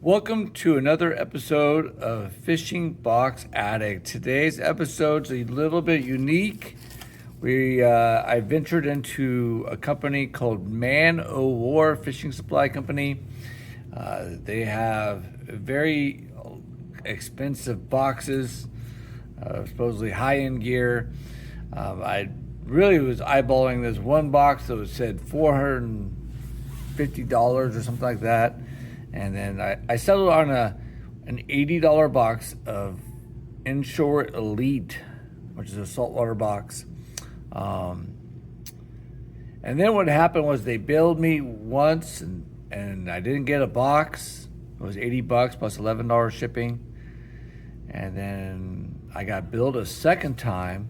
Welcome to another episode of Fishing Box Addict. Today's episode's a little bit unique. I ventured into a company called Man O' War Fishing Supply Company. They have very expensive boxes, supposedly high-end gear. I really was eyeballing this one box that said $450 or something like that. And then I settled on an $80 box of Inshore Elite, which is a saltwater box. And then what happened was they billed me once and I didn't get a box. It was $80 plus $11 shipping. And then I got billed a second time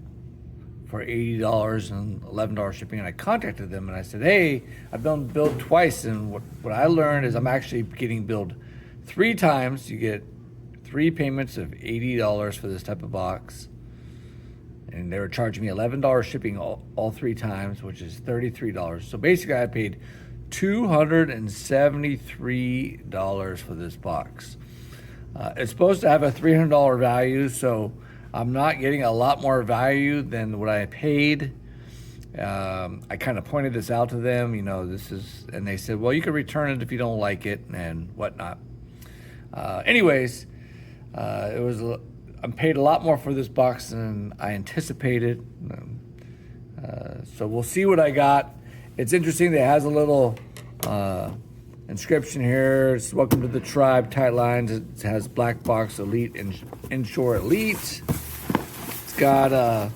for $80 and $11 shipping, and I contacted them and I said, hey, I've been billed twice, and what I learned is I'm actually getting billed 3 times. You get 3 payments of $80 for this type of box, and they were charging me $11 shipping all 3 times, which is $33. So basically I paid $273 for this box. It's supposed to have a $300 value, so I'm not getting a lot more value than what I paid. I kind of pointed this out to them, and they said, well, you can return it if you don't like it and whatnot. Anyways, I'm paid a lot more for this box than I anticipated. So we'll see what I got. It's interesting that it has a little inscription here. It's welcome to the tribe, tight lines. It has black box elite and Inshore Elite. It's got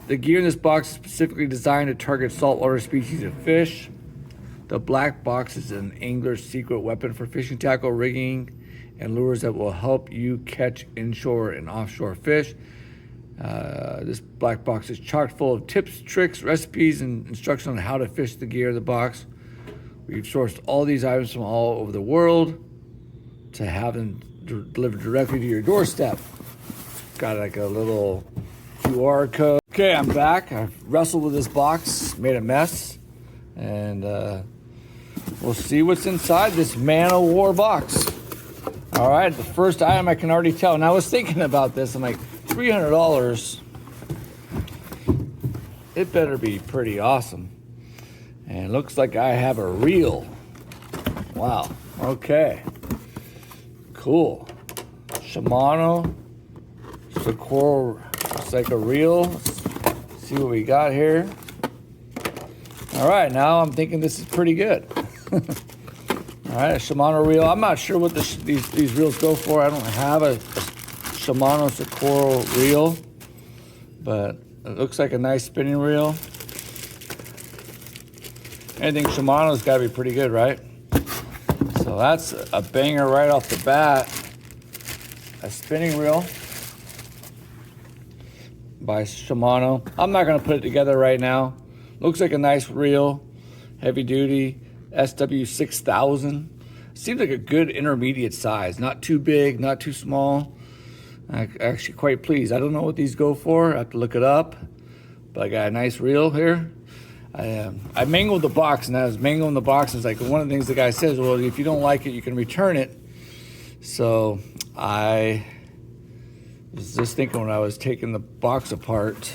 the gear in this box is specifically designed to target saltwater species of fish. The black box is an angler's secret weapon for fishing tackle, rigging, and lures that will help you catch inshore and offshore fish. This black box is chock full of tips, tricks, recipes, and instructions on how to fish the gear of the box. We've sourced all these items from all over the world to have them delivered directly to your doorstep. Got like a little QR code. Okay, I'm back. I wrestled with this box, made a mess, and we'll see what's inside this Man O' War box. All right, the first item I can already tell, and I was thinking about this, I'm like, $300, it better be pretty awesome. And it looks like I have a reel. Wow, okay, cool. Shimano Socorro, it's like a reel. Let's see what we got here. All right, now I'm thinking this is pretty good. All right, a Shimano reel. I'm not sure what these reels go for. I don't have a Shimano Socorro reel, but it looks like a nice spinning reel. Anything Shimano's got to be pretty good, right? So that's a banger right off the bat. A spinning reel by Shimano. I'm not going to put it together right now. Looks like a nice reel, heavy duty, SW6000. Seems like a good intermediate size. Not too big, not too small. I'm actually quite pleased. I don't know what these go for. I have to look it up. But I got a nice reel here. I mangled the box, and I was mangling the box. It's like one of the things the guy says, well, if you don't like it, you can return it. So I was just thinking when I was taking the box apart,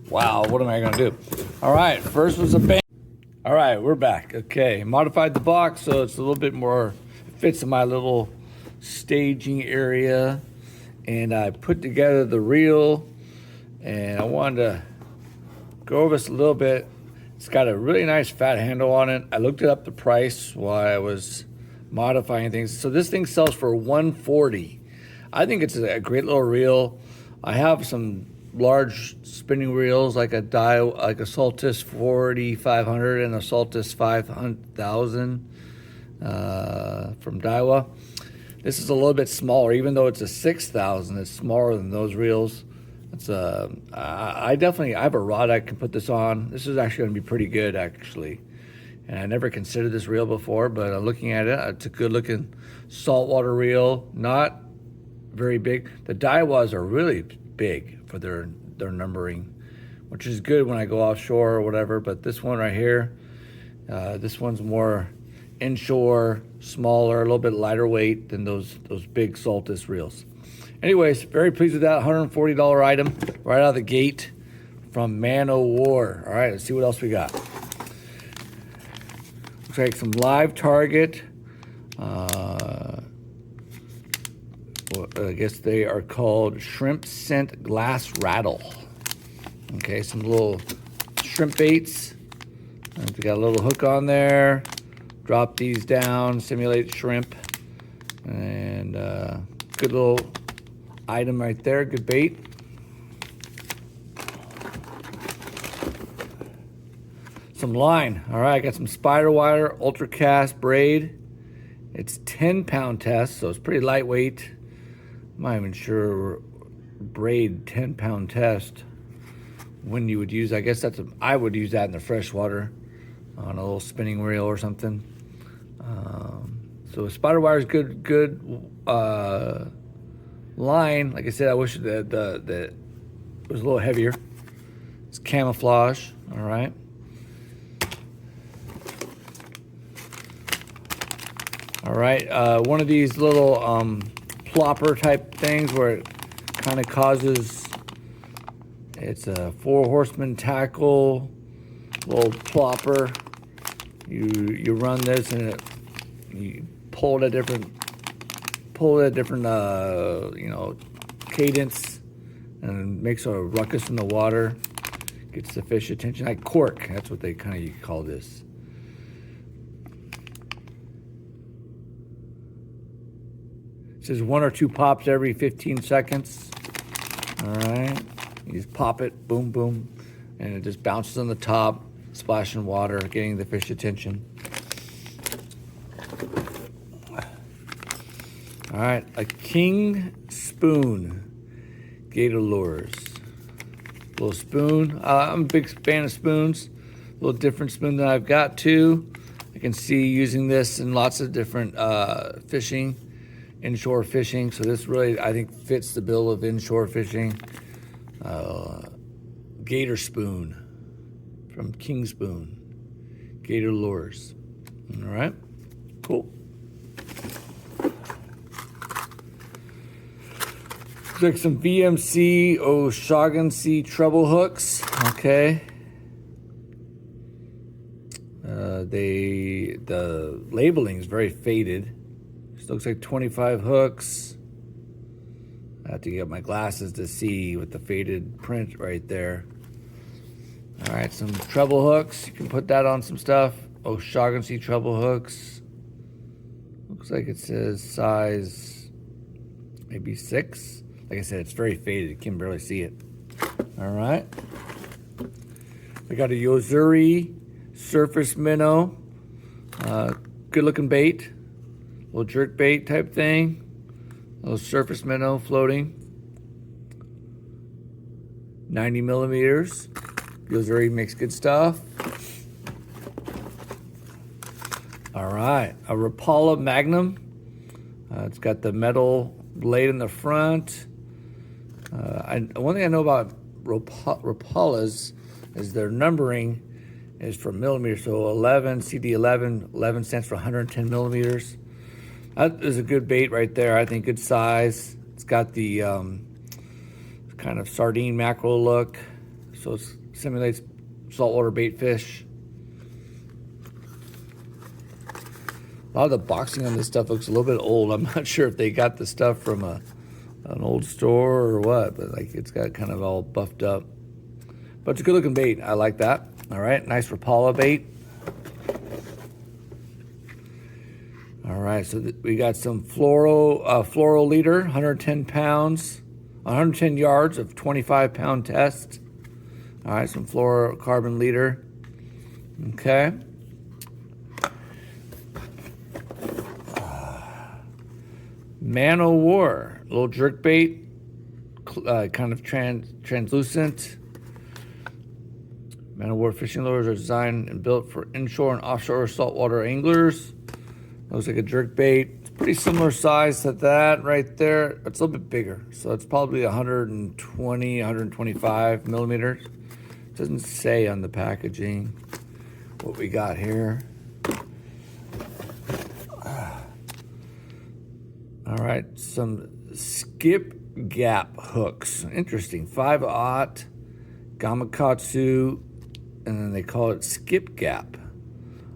wow, what am I going to do? All right, first was a bang. All right, we're back. Okay, modified the box so it's a little bit more, it fits in my little staging area. And I put together the reel, and I wanted to go over this a little bit. It's got a really nice fat handle on it. I looked it up the price while I was modifying things. So this thing sells for $140. I think it's a great little reel. I have some large spinning reels like a Saltus 4500 and a Saltus 5000 from Daiwa. This is a little bit smaller, even though it's a 6000. It's smaller than those reels. It's I have a rod I can put this on. This is actually going to be pretty good, actually. And I never considered this reel before, but looking at it, it's a good looking saltwater reel. Not very big. The Daiwas are really big for their numbering, which is good when I go offshore or whatever. But this one right here, this one's more inshore, smaller, a little bit lighter weight than those big Saltus reels. Anyways, very pleased with that $140 item right out of the gate from Man O' War. All right, let's see what else we got. Looks like some Live Target. I guess they are called Shrimp Scent Glass Rattle. Okay, some little shrimp baits. And we got a little hook on there. Drop these down, simulate shrimp. And good little item right there, good bait. Some line. All right, I got some spider wire, ultra cast braid. It's 10-pound test, so it's pretty lightweight. I'm not even sure braid 10-pound test when you would use. I guess I would use that in the freshwater on a little spinning reel or something. So spider wire is good line. Like I said, I wish that it was a little heavier. It's camouflage. All right. All right, one of these little plopper type things where it kind of causes, it's a 4-horseman tackle, little plopper. You run this and you pull it at different cadence, and makes a ruckus in the water, gets the fish attention. Like cork, that's what they kind of call this. It says 1 or 2 pops every 15 seconds. All right, you just pop it, boom, boom, and it just bounces on the top, splashing water, getting the fish attention. All right, a king spoon, Gator Lures. Little spoon. I'm a big fan of spoons. A little different spoon than I've got too. I can see using this in lots of different fishing, inshore fishing. So this really, I think, fits the bill of inshore fishing. Gator spoon from King Spoon, Gator Lures. All right, cool. Looks like some VMC O'Shaughnessy treble hooks. Okay. The labeling is very faded. This looks like 25 hooks. I have to get my glasses to see with the faded print right there. All right, some treble hooks. You can put that on some stuff. O'Shaughnessy treble hooks. Looks like it says size maybe 6. Like I said, it's very faded. You can barely see it. All right. We got a Yozuri surface minnow. Good looking bait. Little jerk bait type thing. Little surface minnow floating. 90 millimeters. Yozuri makes good stuff. All right, a Rapala Magnum. It's got the metal blade in the front. One thing I know about Rapalas is their numbering is for millimeters. So 11, CD11, 11 cents for 110 millimeters. That is a good bait right there. I think good size. It's got the kind of sardine mackerel look. So it simulates saltwater bait fish. A lot of the boxing on this stuff looks a little bit old. I'm not sure if they got the stuff from an old store or what, but like it's got kind of all buffed up. But it's a good looking bait. I like that. All right, nice Rapala bait. All right, so we got some fluoro leader, 110 pounds, 110 yards of 25-pound test. All right, some fluorocarbon leader. Okay. Man O' War, little jerk bait, kind of translucent. Man O' War fishing lures are designed and built for inshore and offshore saltwater anglers. Looks like a jerk bait. It's pretty similar size to that right there. It's a little bit bigger, so it's probably 120, 125 millimeters. It doesn't say on the packaging what we got here. All right, some skip gap hooks. Interesting. 5/0 Gamakatsu, and then they call it skip gap.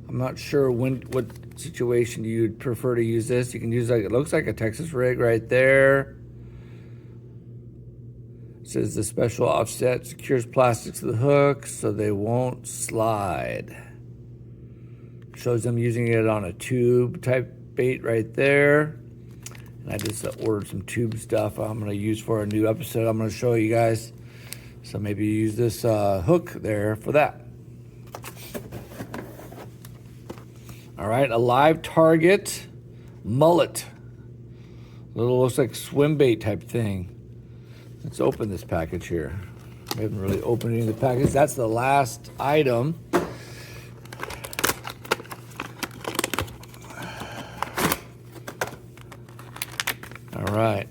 I'm not sure what situation you'd prefer to use this. You can use, like, it looks like a Texas rig right there. It says the special offset secures plastics to the hook so they won't slide. Shows them using it on a tube type bait right there. And I just ordered some tube stuff I'm going to use for a new episode I'm going to show you guys. So maybe use this hook there for that. All right, a Live Target mullet. Little looks like swim bait type thing. Let's open this package here. We haven't really opened any of the package. That's the last item. All right.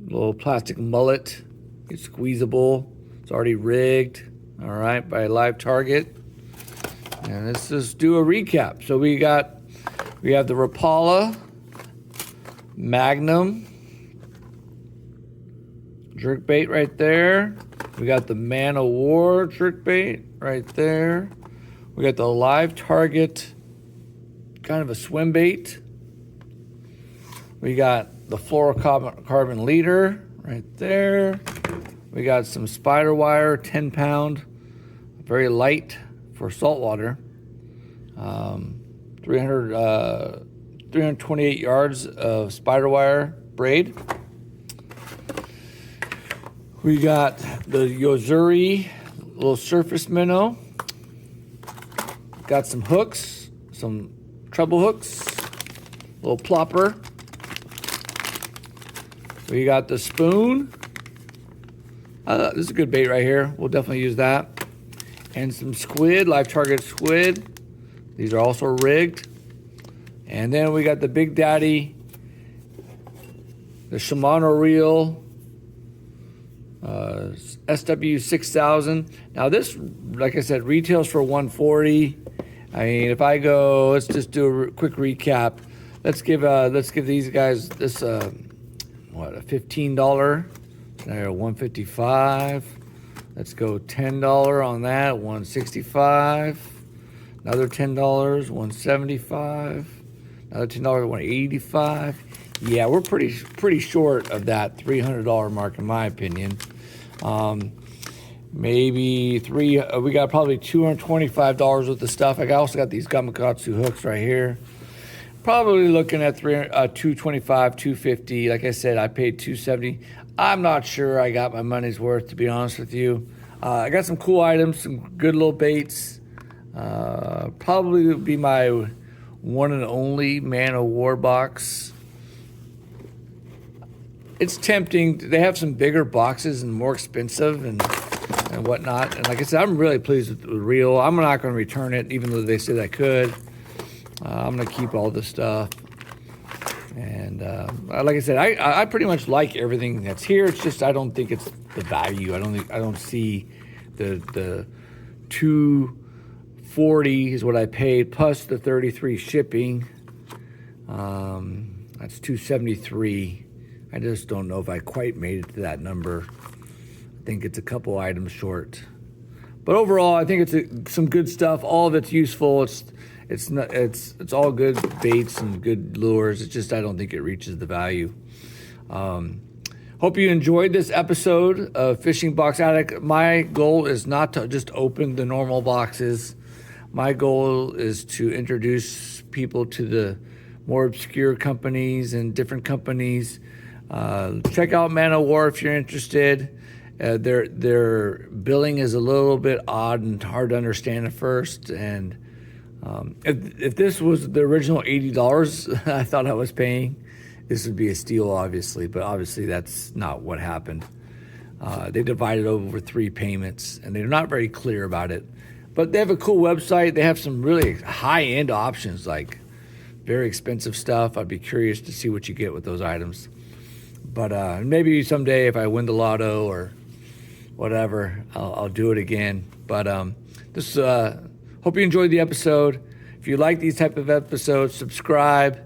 Little plastic mullet. It's squeezable. It's already rigged. All right, by Live Target. And let's just do a recap. So we have the Rapala Magnum jerkbait right there. We got the Man of War jerkbait right there. We got the Live Target, kind of a swim bait. We got the fluorocarbon leader right there. We got some spider wire, 10 pound, very light for saltwater. 328 yards of spider wire braid. We got the Yozuri little surface minnow. Got some hooks, some treble hooks, little plopper. We got the spoon. This is a good bait right here. We'll definitely use that. And some squid, Live Target squid. These are also rigged. And then we got the Big Daddy, the Shimano reel, SW6000. Now this, like I said, retails for $140. I mean, if I go, let's just do a quick recap. Let's give these guys this a $15. They're $155. Let's go $10 on that, $165. Another $10, $175. Another $10, $185. Yeah, we're pretty short of that $300 mark in my opinion. Maybe we got probably $225 worth of stuff. I also got these Gamakatsu hooks right here. Probably looking at $225, $250. Like I said, I paid $270. I'm not sure I got my money's worth, to be honest with you. I got some cool items, some good little baits. Probably would be my one and only Man of War box. It's tempting. They have some bigger boxes and more expensive and whatnot. And like I said, I'm really pleased with the reel. I'm not going to return it, even though they said I could. I'm going to keep all this stuff. And like I said, I pretty much like everything that's here. It's just I don't think it's the value. I don't see the $240 is what I paid plus the $33 shipping. That's $273. I just don't know if I quite made it to that number. I think it's a couple items short. But overall, I think it's some good stuff. All of it's useful. It's all good baits and good lures. It's just I don't think it reaches the value. Hope you enjoyed this episode of Fishing Box Addict. My goal is not to just open the normal boxes. My goal is to introduce people to the more obscure companies and different companies. Check out Man of War if you're interested. Their billing is a little bit odd and hard to understand at first. And if this was the original $80 I thought I was paying, this would be a steal, obviously. But obviously that's not what happened. They divided over 3 payments, and they're not very clear about it. But they have a cool website. They have some really high-end options, like very expensive stuff. I'd be curious to see what you get with those items. But maybe someday if I win the lotto or whatever, I'll do it again. But hope you enjoyed the episode. If you like these type of episodes, subscribe.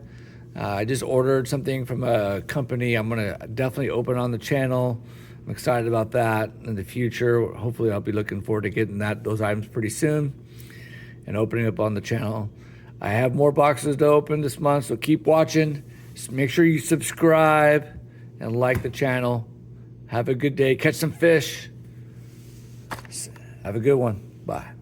I just ordered something from a company I'm going to definitely open on the channel. I'm excited about that in the future. Hopefully I'll be looking forward to getting those items pretty soon and opening up on the channel. I have more boxes to open this month, so keep watching. Just make sure you subscribe and like the channel. Have a good day. Catch some fish. Have a good one. Bye.